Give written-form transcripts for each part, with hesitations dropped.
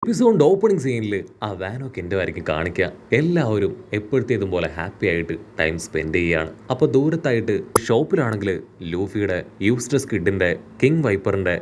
എപ്പിസോഡിന്റെ opening സീനിൽ ആ വാനോക്ക് എൻ്റെ ആയിരിക്കും കാണിക്കുക. എല്ലാവരും എപ്പോഴത്തേതും പോലെ ഹാപ്പി ആയിട്ട് ടൈം സ്പെൻഡ് ചെയ്യുകയാണ്. അപ്പോൾ ദൂരത്തായിട്ട് ഷോപ്പിലാണെങ്കിൽ ലൂഫിയുടെ യൂസ്റ്റസ് കിഡിന്റെ കിങ് വൈപ്പറിന്റെ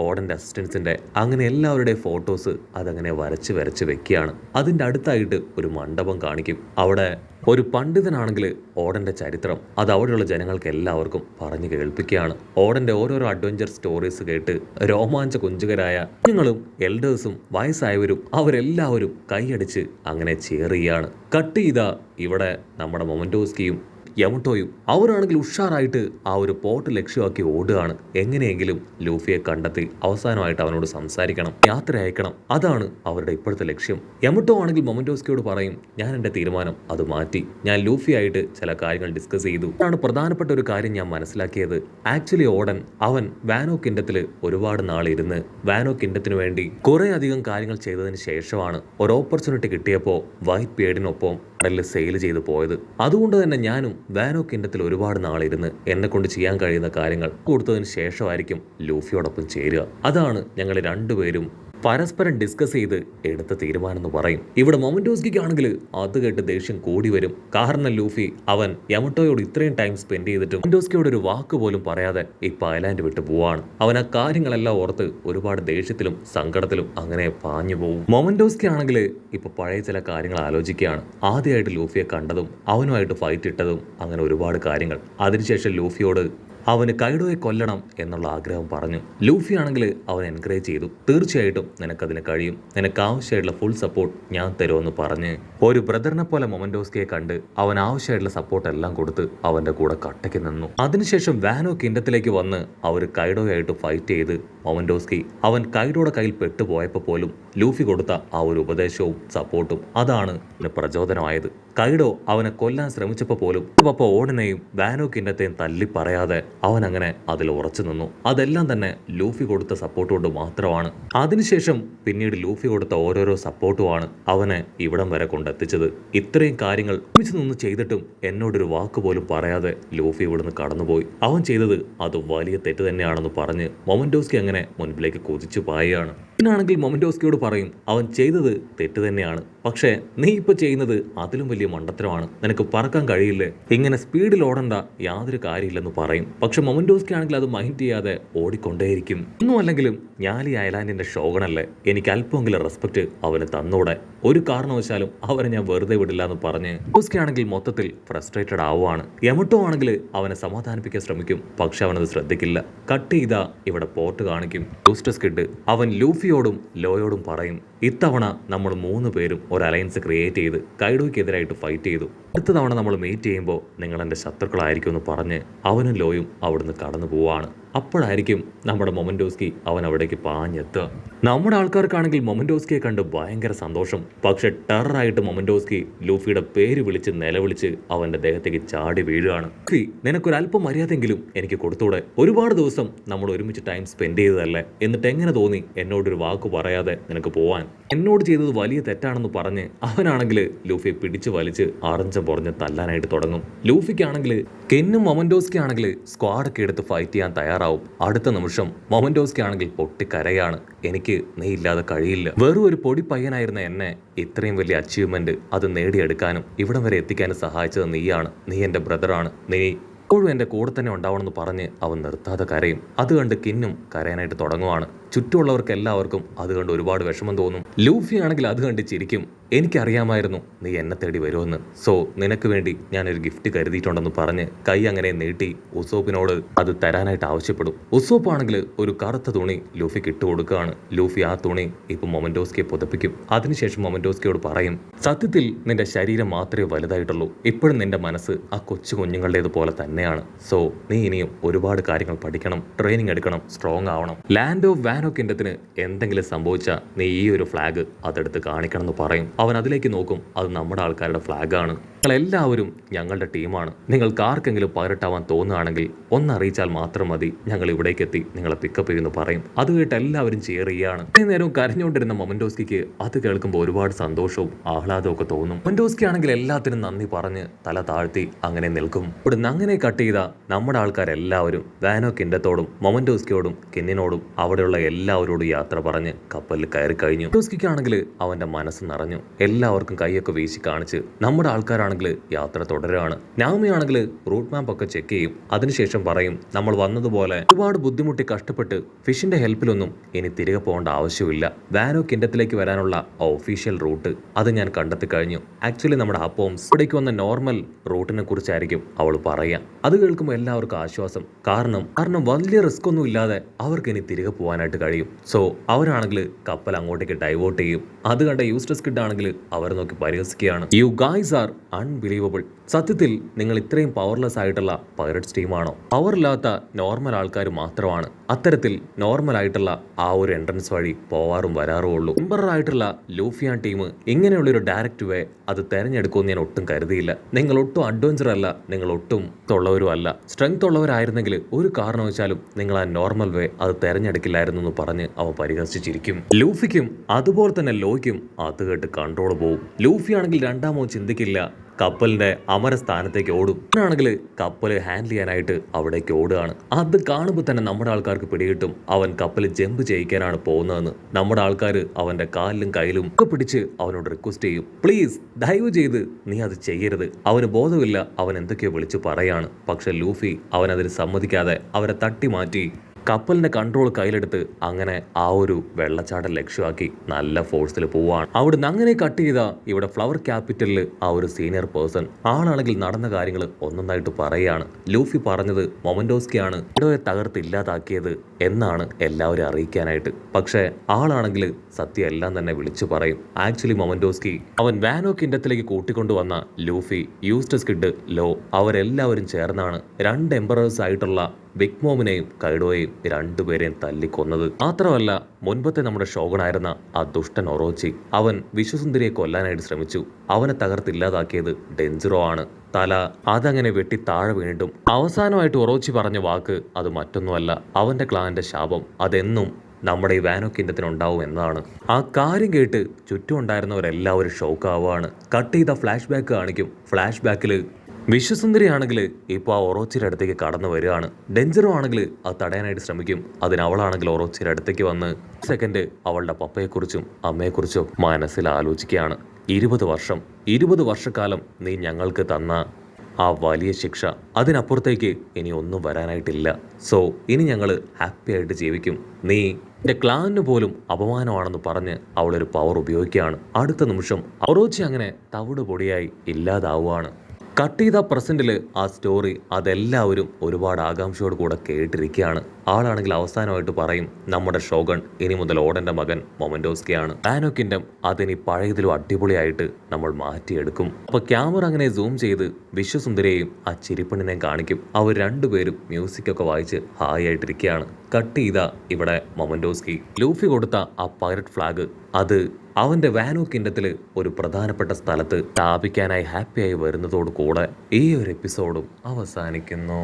ഓടന്റെ അസിസ്റ്റൻസിന്റെ അങ്ങനെ എല്ലാവരുടെയും ഫോട്ടോസ് അതങ്ങനെ വരച്ച് വെക്കുകയാണ്. അതിന്റെ അടുത്തായിട്ട് ഒരു മണ്ഡപം കാണിക്കും. അവിടെ ഒരു പണ്ഡിതനാണെങ്കിൽ ഓടന്റെ ചരിത്രം അത് അവിടെയുള്ള ജനങ്ങൾക്ക് എല്ലാവർക്കും പറഞ്ഞു കേൾപ്പിക്കുകയാണ്. ഓടന്റെ ഓരോരോ അഡ്വഞ്ചർ സ്റ്റോറീസ് കേട്ട് രോമാഞ്ച കുഞ്ചുകരായ കുഞ്ഞുങ്ങളും എൽഡേഴ്സും വയസ്സായവരും അവരെല്ലാവരും കൈയടിച്ച് അങ്ങനെ cheer ചെയ്യാണ്. കട്ട് ചെയ്ത ഇവിടെ നമ്മുടെ മൊമന്റോസ്കിയും യമട്ടോയും അവരാണെങ്കിൽ ഉഷാറായിട്ട് ആ ഒരു പോർട്ട് ലക്ഷ്യമാക്കി ഓടുകയാണ്. എങ്ങനെയെങ്കിലും ലൂഫിയെ കണ്ടെത്തി അവസാനമായിട്ട് അവനോട് സംസാരിക്കണം, യാത്ര അയക്കണം. അതാണ് അവരുടെ ഇപ്പോഴത്തെ ലക്ഷ്യം. യമട്ടോ ആണെങ്കിൽ മൊമന്റോസ്കിയോട് പറയും, ഞാൻ എൻ്റെ തീരുമാനം അത് മാറ്റി, ഞാൻ ലൂഫിയായിട്ട് ചില കാര്യങ്ങൾ ഡിസ്കസ് ചെയ്തു. അതാണ് പ്രധാനപ്പെട്ട ഒരു കാര്യം ഞാൻ മനസ്സിലാക്കിയത്. ആക്ച്വലി ഓടൻ അവൻ വാനോ കിൻഡത്തിൽ ഒരുപാട് നാളിരുന്ന് വാനോ കിൻഡത്തിന് വേണ്ടി കുറെ അധികം കാര്യങ്ങൾ ചെയ്തതിന് ശേഷമാണ് ഒരു ഓപ്പർച്യൂണിറ്റി കിട്ടിയപ്പോൾ വൈറ്റ് ബിയർഡിനൊപ്പം കടലിൽ സെയിൽ ചെയ്ത് പോയത്. അതുകൊണ്ട് തന്നെ ഞാനും വാനോ കിൻഡത്തിൽ ഒരുപാട് നാളിരുന്ന് എന്നെ കൊണ്ട് ചെയ്യാൻ കഴിയുന്ന കാര്യങ്ങൾ കൊടുത്തതിന് ശേഷമായിരിക്കും ലൂഫിയോടൊപ്പം ചേരുക. അതാണ് ഞങ്ങൾ രണ്ടുപേരും പരസ്പരം ഡിസ്കസ് ചെയ്ത് എടുത്ത തീരുമാനം എന്ന് പറയും. ഇവിടെ മൊമന്റോസ്കിക്കാണെങ്കിൽ അത് കേട്ട് ദേഷ്യം കൂടി വരും. കാരണം ലൂഫി അവൻ യമട്ടോയോട് ഇത്രയും ടൈം സ്പെൻഡ് ചെയ്തിട്ട് മൊമന്റോസ്കിയോട് ഒരു വാക്ക് പോലും പറയാതെ ഇപ്പൊ ഐലാൻഡ് വിട്ടു പോവാണ്. അവൻ ആ കാര്യങ്ങളെല്ലാം ഓർത്ത് ഒരുപാട് ദേഷ്യത്തിലും സങ്കടത്തിലും അങ്ങനെ പാഞ്ഞു പോകും. മൊമന്റോസ്കി ആണെങ്കിൽ ഇപ്പൊ പഴയ ചില കാര്യങ്ങൾ ആലോചിക്കുകയാണ്. ആദ്യമായിട്ട് ലൂഫിയെ കണ്ടതും അവനുമായിട്ട് ഫൈറ്റ് ഇട്ടതും അങ്ങനെ ഒരുപാട് കാര്യങ്ങൾ. അതിനുശേഷം ലൂഫിയോട് അവന് കൈഡോയെ കൊല്ലണം എന്നുള്ള ആഗ്രഹം പറഞ്ഞു. ലൂഫി ആണെങ്കിൽ അവൻ എൻകറേജ് ചെയ്തു. തീർച്ചയായിട്ടും നിനക്കതിന് കഴിയും, നിനക്ക് ആവശ്യമായിട്ടുള്ള ഫുൾ സപ്പോർട്ട് ഞാൻ തരുമെന്ന് പറഞ്ഞ് ഒരു ബ്രദറിനെ പോലെ മൊമന്റോസ്കിയെ കണ്ട് അവൻ ആവശ്യമായിട്ടുള്ള സപ്പോർട്ട് എല്ലാം കൊടുത്ത് അവന്റെ കൂടെ കട്ടയ്ക്ക് നിന്നു. അതിനുശേഷം വാനോ കിൻഡത്തിലേക്ക് വന്ന് അവർ കൈഡോയായിട്ട് ഫൈറ്റ് ചെയ്ത് മൊമന്റോസ്കി അവൻ കൈഡോയുടെ കയ്യിൽ പെട്ടുപോയപ്പോൾ പോലും ലൂഫി കൊടുത്ത ആ ഒരു ഉപദേശവും സപ്പോർട്ടും അതാണ് പ്രചോദനമായത്. കൈഡോ അവനെ കൊല്ലാൻ ശ്രമിച്ചപ്പോൾ പോലും പപ്പ ഓടനെയും വാനോ കിൻഡത്തെയും തല്ലി പറയാതെ അവൻ അങ്ങനെ അതിൽ ഉറച്ചു നിന്നു. അതെല്ലാം തന്നെ ലൂഫി കൊടുത്ത സപ്പോർട്ട് കൊണ്ട് മാത്രമാണ്. അതിനുശേഷം പിന്നീട് ലൂഫി കൊടുത്ത ഓരോരോ സപ്പോർട്ടുമാണ് അവനെ ഇവിടം വരെ കൊണ്ടെത്തിച്ചത്. ഇത്രയും കാര്യങ്ങൾ ഒരുമിച്ച് നിന്ന് ചെയ്തിട്ടും എന്നോടൊരു വാക്ക് പോലും പറയാതെ ലൂഫി ഇവിടുന്ന് കടന്നുപോയി. അവൻ ചെയ്തത് അത് വലിയ തെറ്റ് തന്നെയാണെന്ന് പറഞ്ഞ് മൊമന്റോസ്കി അങ്ങനെ മുൻപിലേക്ക് കുതിച്ചു പായുകയാണ്. പിന്നാണെങ്കിൽ മൊമന്റോസ്കിയോട് പറയും, അവൻ ചെയ്തത് തെറ്റ് തന്നെയാണ്, പക്ഷേ നീ ഇപ്പോൾ ചെയ്യുന്നത് അതിലും വലിയ മണ്ടത്തരമാണ്, നിനക്ക് പറക്കാൻ കഴിയില്ലേ, ഇങ്ങനെ സ്പീഡിൽ ഓടണ്ട, യാതൊരു കാര്യമില്ലെന്ന് പറയും. പക്ഷെ മൊമന്റോസ്കി ആണെങ്കിൽ അത് മൈൻഡ് ചെയ്യാതെ ഓടിക്കൊണ്ടേയിരിക്കും. ഒന്നും അല്ലെങ്കിലും ഞാൻ ഈ ഐലാൻഡിന്റെ ഷോഗണല്ലേ, എനിക്ക് അല്പമെങ്കിലും റെസ്പെക്ട് അവന് തന്നൂടെ, ഒരു കാരണവശാലും അവനെ ഞാൻ വെറുതെ വിടില്ല എന്ന് പറഞ്ഞ് മൊമന്റോസ്കി ആണെങ്കിൽ മൊത്തത്തിൽ ഫ്രസ്ട്രേറ്റഡ് ആവുകയാണ്. യമട്ടോ ആണെങ്കിൽ അവനെ സമാധാനിപ്പിക്കാൻ ശ്രമിക്കും, പക്ഷെ അവനത് ശ്രദ്ധിക്കില്ല. കട്ട് ചെയ്താ ഇവിടെ പോർട്ട് കാണിക്കും. യൂസ്റ്റസ് കിഡ് അവൻ ലൂഫിയോടും ലോയോടും പറയും, ഇത്തവണ നമ്മൾ 3 പേരും ഒരു അലയൻസ് ക്രിയേറ്റ് ചെയ്ത് കൈഡോയ്ക്കെതിരായിട്ട് ഫൈറ്റ് ചെയ്തു. അടുത്ത തവണ നമ്മൾ മീറ്റ് ചെയ്യുമ്പോൾ നിങ്ങൾ എൻ്റെ ശത്രുക്കളായിരിക്കും എന്ന് പറഞ്ഞ് അവനും ലോയും അവിടുന്ന് കടന്നു പോവാണ്. അപ്പോഴായിരിക്കും നമ്മുടെ മൊമന്റോസ്കി അവൻ അവിടേക്ക് പാഞ്ഞെത്തുക. നമ്മുടെ ആൾക്കാർക്കാണെങ്കിൽ മൊമന്റോസ്കിയെ കണ്ട് ഭയങ്കര സന്തോഷം. പക്ഷെ ടെററായിട്ട് മൊമന്റോസ്കി ലൂഫിയുടെ പേര് വിളിച്ച് നിലവിളിച്ച് അവന്റെ ദേഹത്തേക്ക് ചാടി വീഴുകയാണ്. നിനക്കൊരല്പം മര്യാദയെങ്കിലും എനിക്ക് കൊടുത്തൂടെ, ഒരുപാട് ദിവസം നമ്മൾ ഒരുമിച്ച് ടൈം സ്പെൻഡ് ചെയ്തതല്ലേ, എന്നിട്ട് എങ്ങനെ തോന്നി എന്നോടൊരു വാക്ക് പറയാതെ നിനക്ക് പോവാൻ, എന്നോട് ചെയ്തത് വലിയ തെറ്റാണെന്ന് പറഞ്ഞ് അവനാണെങ്കിൽ ലൂഫിയെ പിടിച്ച് വലിച്ച് ആറഞ്ചം പൊറഞ്ഞ് തല്ലാനായിട്ട് തുടങ്ങും. ലൂഫിക്കാണെങ്കിൽ കെന്നും മൊമന്റോസ്കി ആണെങ്കിൽ സ്ക്വാഡൊക്കെ എടുത്ത് ഫൈറ്റ് ചെയ്യാൻ തയ്യാറാവും. അടുത്ത നിമിഷം മൊമന്റോസ്കി ആണെങ്കിൽ പൊട്ടിക്കരയാണ്, എനിക്ക് നീ ഇല്ലാതെ കഴിയില്ല, വെറും ഒരു പൊടി പയ്യനായിരുന്ന എന്നെ ഇത്രയും വലിയ അച്ചീവ്മെന്റ് അത് നേടിയെടുക്കാനും ഇവിടം വരെ എത്തിക്കാനും സഹായിച്ചത് നീയാണ്, നീ എൻ്റെ ബ്രദറാണ്, നീ എപ്പോഴും എൻ്റെ കൂടെ തന്നെ ഉണ്ടാവണമെന്ന് പറഞ്ഞ് അവൻ നിർത്താതെ കരയും. അത് കണ്ട് കിന്നും കരയാനായിട്ട് തുടങ്ങുവാണ്. ചുറ്റുമുള്ളവർക്ക് എല്ലാവർക്കും അത് കണ്ട് ഒരുപാട് വിഷമം തോന്നും. ലൂഫി ആണെങ്കിൽ അത് കണ്ട് ചിരിക്കും, എനിക്കറിയാമായിരുന്നു നീ എന്നെ തേടി വരുമെന്ന്, സോ നിനക്ക് വേണ്ടി ഞാനൊരു ഗിഫ്റ്റ് കരുതിയിട്ടുണ്ടെന്ന് പറഞ്ഞ് കൈ അങ്ങനെ നീട്ടി ഉസോപ്പിനോട് അത് തരാനായിട്ട് ആവശ്യപ്പെടും. ഉസോപ്പ് ആണെങ്കിൽ ഒരു കറുത്ത തുണി ലൂഫിക്ക് ഇട്ട് കൊടുക്കുകയാണ്. ലൂഫി ആ തുണി ഇപ്പൊ മൊമന്റോസ്കിയെ പുതപ്പിക്കും. അതിനുശേഷം മൊമന്റോസ്കിയോട് പറയും, സത്യത്തിൽ നിന്റെ ശരീരം മാത്രമേ വലുതായിട്ടുള്ളൂ, ഇപ്പോഴും നിന്റെ മനസ്സ് ആ കൊച്ചു കുഞ്ഞുങ്ങളുടേതുപോലെ തന്നെയാണ്. സോ നീ ഇനിയും ഒരുപാട് കാര്യങ്ങൾ പഠിക്കണം, ട്രെയിനിങ് എടുക്കണം, സ്ട്രോങ് ആവണം. ലാൻഡ് ഓഫ് വാനോ കിൻഡത്തിന് എന്തെങ്കിലും സംഭവിച്ചാൽ നീ ഈ ഒരു ഫ്ലാഗ് അതെടുത്ത് കാണിക്കണം എന്ന് പറയും. അവൻ അതിലേക്ക് നോക്കും, അത് നമ്മുടെ ആൾക്കാരുടെ ഫ്ലാഗാണ്. നിങ്ങളെല്ലാവരും ഞങ്ങളുടെ ടീമാണ്. നിങ്ങൾക്ക് ആർക്കെങ്കിലും പകരട്ടാവാൻ തോന്നുകയാണെങ്കിൽ ഒന്നറിയിച്ചാൽ മാത്രം മതി. ഞങ്ങൾ ഇവിടേക്ക് എത്തി നിങ്ങളെ പിക്കപ്പ് ചെയ്യുമെന്ന് പറയും. അത് കേട്ട് എല്ലാവരും ചെയർ ചെയ്യാണ്. ഇത്രയും നേരവും കരഞ്ഞുകൊണ്ടിരുന്ന മൊമന്റോസ്കിക്ക് അത് കേൾക്കുമ്പോൾ ഒരുപാട് സന്തോഷവും ആഹ്ലാദവും ഒക്കെ തോന്നും. മൊമന്റോസ്കി ആണെങ്കിൽ എല്ലാത്തിനും നന്ദി പറഞ്ഞ് തല താഴ്ത്തി അങ്ങനെ നിൽക്കും. ഇവിടുന്ന് അങ്ങനെ കട്ട് ചെയ്ത നമ്മുടെ ആൾക്കാരെല്ലാവരും വാനോ കിൻഡത്തോടും മൊമന്റോസ്കിയോടും കെന്നിനോടും അവിടെയുള്ള എല്ലാവരോടും യാത്ര പറഞ്ഞ് കപ്പലിൽ കയറി കഴിഞ്ഞു. മൊമന്റോസ്കിക്കാണെങ്കിൽ അവന്റെ മനസ്സ് നിറഞ്ഞു. എല്ലാവർക്കും കൈയൊക്കെ വീശി കാണിച്ച് നമ്മുടെ ആൾക്കാരാണെങ്കിൽ യാത്ര തുടരുകയാണ്. നാമിയാണെങ്കിൽ റൂട്ട് മാപ്പ് ഒക്കെ ചെക്ക് ചെയ്യും. അതിനുശേഷം പറയും, നമ്മൾ വന്നതുപോലെ ഒരുപാട് ബുദ്ധിമുട്ടി കഷ്ടപ്പെട്ട് ഫിഷിന്റെ ഹെൽപ്പിലൊന്നും ഇനി തിരികെ പോകേണ്ട ആവശ്യമില്ല. വാനോ കിൻഡത്തിലേക്ക് വരാനുള്ള ഒഫീഷ്യൽ റൂട്ട് അത് ഞാൻ കണ്ടെത്തി കഴിഞ്ഞു. ആക്ച്വലി നമ്മുടെ ഹപ്പോംസ് ഇവിടേക്ക് വന്ന നോർമൽ റൂട്ടിനെ കുറിച്ചായിരിക്കും അവൾ പറയാം. അത് കേൾക്കുമ്പോൾ എല്ലാവർക്കും ആശ്വാസം. കാരണം വലിയ റിസ്ക് ഒന്നും ഇല്ലാതെ അവർക്ക് ഇനി തിരികെ പോകാനായിട്ട് കഴിയും. സോ അവരാണെങ്കിൽ കപ്പൽ അങ്ങോട്ടേക്ക് ഡൈവേർട്ട് ചെയ്യും. അത് കണ്ട യൂസ്റ്റസ് കിഡ് ആണെങ്കിൽ അവരെ നോക്കി പരിഹസിക്കുകയാണ്. You guys are unbelievable. സത്യത്തിൽ നിങ്ങൾ ഇത്രയും പവർലെസ് ആയിട്ടുള്ള പൈററ്റ്സ് ടീമാണോ? പവറില്ലാത്ത നോർമൽ ആൾക്കാർ മാത്രമാണ് അത്തരത്തിൽ നോർമൽ ആയിട്ടുള്ള ആ ഒരു എൻട്രൻസ് വഴി പോവാറും വരാറും ഉള്ളൂ. എംപറർ ആയിട്ടുള്ള ലൂഫിയാൻ ടീം ഇങ്ങനെയുള്ളൊരു ഡയറക്റ്റ് വേ അത് തെരഞ്ഞെടുക്കുമെന്ന് ഞാൻ ഒട്ടും കരുതിയില്ല. നിങ്ങൾ ഒട്ടും അഡ്വഞ്ചർ അല്ല, നിങ്ങൾ ഒട്ടും ഉള്ളവരും അല്ല. സ്ട്രെങ്ത് ഉള്ളവരായിരുന്നെങ്കിൽ ഒരു കാരണവശാലും നിങ്ങൾ ആ നോർമൽ വേ അത് തെരഞ്ഞെടുക്കില്ലായിരുന്നു എന്ന് പറഞ്ഞ് അവൻ പരിഹസിച്ചിരിക്കും. ലൂഫിക്കും അതുപോലെ തന്നെ ലോയ്ക്കും അത് കേട്ട് കൺട്രോൾ പോവും. ലൂഫി ആണെങ്കിൽ രണ്ടാമോ ചിന്തിക്കില്ല, കപ്പലിന്റെ അമരസ്ഥാനത്തേക്ക് ഓടും. ആണെങ്കിൽ കപ്പൽ ഹാൻഡിൽ ചെയ്യാനായിട്ട് അവിടേക്ക് ഓടുകയാണ്. അത് കാണുമ്പോൾ തന്നെ നമ്മുടെ ആൾക്കാർക്ക് പിടികിട്ടും അവൻ കപ്പൽ ജമ്പ് ചെയ്യിക്കാനാണ് പോകുന്നതെന്ന്. നമ്മുടെ ആൾക്കാർ അവന്റെ കാലിലും കയ്യിലും ഒക്കെ പിടിച്ച് അവനോട് റിക്വസ്റ്റ് ചെയ്യും, പ്ലീസ് ദയവ് ചെയ്ത് നീ അത് ചെയ്യരുത്. അവന് ബോധമില്ല, അവൻ എന്തൊക്കെയോ വിളിച്ചു പറയാണ്. പക്ഷെ ലൂഫി അവനതിന് സമ്മതിക്കാതെ അവരെ തട്ടി മാറ്റി കപ്പലിന്റെ കൺട്രോൾ കയ്യിലെടുത്ത് അങ്ങനെ ആ ഒരു വെള്ളച്ചാട്ടം ലക്ഷ്യമാക്കി നല്ല ഫോഴ്സിൽ പോവാണ്. അവിടുന്ന് അങ്ങനെ കട്ട് ചെയ്ത ഇവിടെ ഫ്ലവർ ക്യാപിറ്റലിൽ ആ ഒരു സീനിയർ പേഴ്സൺ ആളാണെങ്കിൽ നടന്ന കാര്യങ്ങൾ ഒന്നൊന്നായിട്ട് പറയുകയാണ്. ലൂഫി പറഞ്ഞത് മൊമന്റോസ്കിയാണ് ഇടോയെ തകർത്ത് ഇല്ലാതാക്കിയത് എന്നാണ് എല്ലാവരും അറിയിക്കാനായിട്ട്. പക്ഷേ ആളാണെങ്കിൽ സത്യം എല്ലാം തന്നെ വിളിച്ചു പറയും. ആക്ച്വലി മൊമന്റോസ്കി അവൻ വാനോ കിൻഡത്തിലേക്ക് കൂട്ടിക്കൊണ്ടുവന്ന ലൂഫി, യൂസ്റ്റസ് കിഡ്, ലോ അവരെല്ലാവരും ചേർന്നാണ് രണ്ട് എംപറേഴ്സ് ആയിട്ടുള്ള ബിഗ് മോമിനെയും കൈഡോയെയും രണ്ടുപേരെയും തല്ലിക്കൊന്നത്. മാത്രമല്ല മുൻപത്തെ നമ്മുടെ ഷോഗണായിരുന്ന ആ ദുഷ്ടൻ ഒറോച്ചി അവൻ വിശ്വസുന്ദരിയെ കൊല്ലാനായിട്ട് ശ്രമിച്ചു. അവനെ തകർത്തില്ലാതാക്കിയത് ഡെൻസിറോ ആണ്. തല അതങ്ങനെ വെട്ടി താഴെ വീണ്ടും അവസാനമായിട്ട് ഒറോച്ചി പറഞ്ഞ വാക്ക് അത് മറ്റൊന്നുമല്ല, അവന്റെ ക്ലാന്റെ ശാപം അതെന്നും നമ്മുടെ ഈ വാനോ കിൻഡത്തിനുണ്ടാവും എന്നതാണ്. ആ കാര്യം കേട്ട് ചുറ്റും ഉണ്ടായിരുന്നവരെല്ലാവരും ഷോക്കാവുകയാണ്. കട്ട് ചെയ്ത ഫ്ലാഷ് ബാക്ക് കാണിക്കും. ഫ്ലാഷ് ബാക്കിൽ വിശ്വസുന്ദരി ആണെങ്കിൽ ഇപ്പോൾ ആ ഒറോച്ചിയുടെ അടുത്തേക്ക് കടന്നു വരികയാണ്. ഡെഞ്ചറോ ആണെങ്കിൽ അത് തടയാനായിട്ട് ശ്രമിക്കും. അതിന് അവളാണെങ്കിൽ ഒറോച്ചിയുടെ അടുത്തേക്ക് വന്ന് സെക്കൻഡ് അവളുടെ പപ്പയെക്കുറിച്ചും അമ്മയെക്കുറിച്ചും മനസ്സിൽ ആലോചിക്കുകയാണ്. 20 വർഷക്കാലം നീ ഞങ്ങൾക്ക് തന്ന ആ വലിയ ശിക്ഷ, അതിനപ്പുറത്തേക്ക് ഇനി ഒന്നും വരാനായിട്ടില്ല. സോ ഇനി ഞങ്ങൾ ഹാപ്പി ആയിട്ട് ജീവിക്കും. നീ എൻ്റെ ക്ലാനിന് പോലും അപമാനമാണെന്ന് പറഞ്ഞ് അവളൊരു പവർ ഉപയോഗിക്കുകയാണ്. അടുത്ത നിമിഷം ഒറോച്ചി അങ്ങനെ തവിട് പൊടിയായി ഇല്ലാതാവുകയാണ്. കട്ട് ചെയ്ത പ്രസന്റിൽ ആ സ്റ്റോറി അതെല്ലാവരും ഒരുപാട് ആകാംക്ഷയോട് കൂടെ കേട്ടിരിക്കുകയാണ്. ആളാണെങ്കിൽ അവസാനമായിട്ട് പറയും, നമ്മുടെ ഷോഗൺ ഇനി മുതൽ ഓടന്റെ മകൻ മൊമന്റോസ്കിയാണ്. വാനോ കിൻഡം അതിനി പഴയതിലും അടിപൊളിയായിട്ട് നമ്മൾ മാറ്റിയെടുക്കും. അപ്പൊ ക്യാമറ അങ്ങനെ സൂം ചെയ്ത് വിശ്വസുന്ദരിയെയും ആ ചിരിപ്പണ്ണിനെയും കാണിക്കും. അവർ രണ്ടുപേരും മ്യൂസിക് ഒക്കെ വായിച്ച് ഹായ് ആയിട്ടിരിക്കുകയാണ്. കട്ട് ചെയ്ത ഇവിടെ മൊമന്റോസ്കി ലൂഫി കൊടുത്ത ആ പൈററ്റ് ഫ്ലാഗ് അത് അവന്റെ വാനോ കിൻഡത്തിൽ ഒരു പ്രധാനപ്പെട്ട സ്ഥലത്ത് സ്ഥാപിക്കാനായി ഹാപ്പിയായി വരുന്നതോടു കൂടെ ഈ ഒരു എപ്പിസോഡും അവസാനിക്കുന്നു.